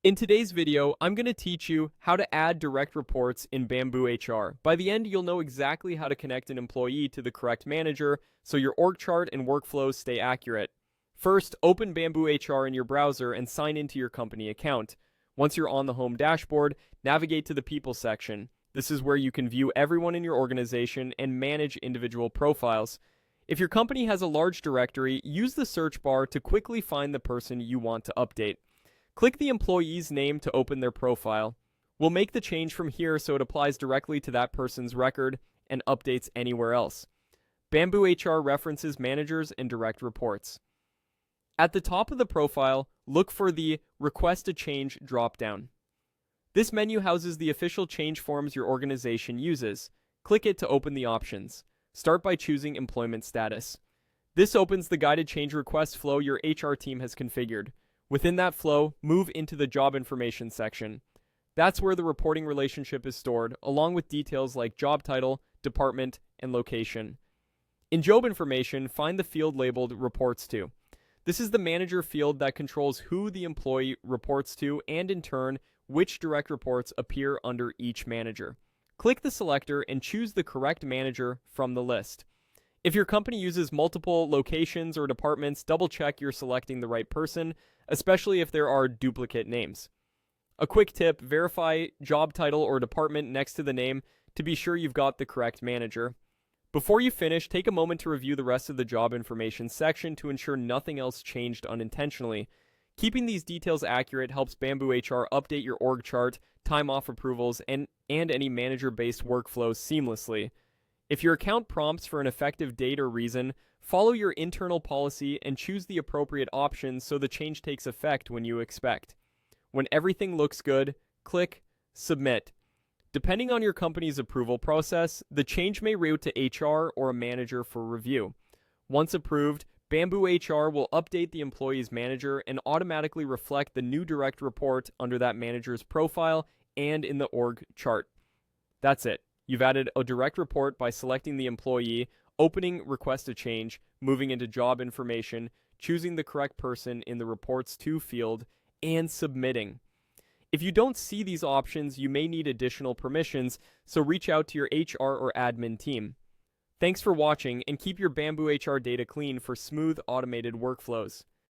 In today's video, I'm going to teach you how to add direct reports in BambooHR. By the end, you'll know exactly how to connect an employee to the correct manager so your org chart and workflows stay accurate. First, open BambooHR in your browser and sign into your company account. Once you're on the home dashboard, navigate to the People section. This is where you can view everyone in your organization and manage individual profiles. If your company has a large directory, use the search bar to quickly find the person you want to update. Click the employee's name to open their profile. We'll make the change from here so it applies directly to that person's record and updates anywhere else. BambooHR references managers and direct reports. At the top of the profile, look for the Request a Change dropdown. This menu houses the official change forms your organization uses. Click it to open the options. Start by choosing Employment Status. This opens the guided change request flow your HR team has configured. Within that flow, move into the Job Information section. That's where the reporting relationship is stored, along with details like job title, department, and location. In Job Information, find the field labeled Reports To. This is the manager field that controls who the employee reports to and, in turn, which direct reports appear under each manager. Click the selector and choose the correct manager from the list. If your company uses multiple locations or departments, double-check you're selecting the right person, especially if there are duplicate names. A quick tip, verify job title or department next to the name to be sure you've got the correct manager. Before you finish, take a moment to review the rest of the job information section to ensure nothing else changed unintentionally. Keeping these details accurate helps BambooHR update your org chart, time off approvals, and any manager-based workflows seamlessly. If your account prompts for an effective date or reason, follow your internal policy and choose the appropriate options so the change takes effect when you expect. When everything looks good, click Submit. Depending on your company's approval process, the change may route to HR or a manager for review. Once approved, BambooHR will update the employee's manager and automatically reflect the new direct report under that manager's profile and in the org chart. That's it. You've added a direct report by selecting the employee, opening Request a Change, moving into Job Information, choosing the correct person in the Reports To field, and submitting. If you don't see these options, you may need additional permissions, so reach out to your HR or admin team. Thanks for watching, and keep your BambooHR data clean for smooth, automated workflows.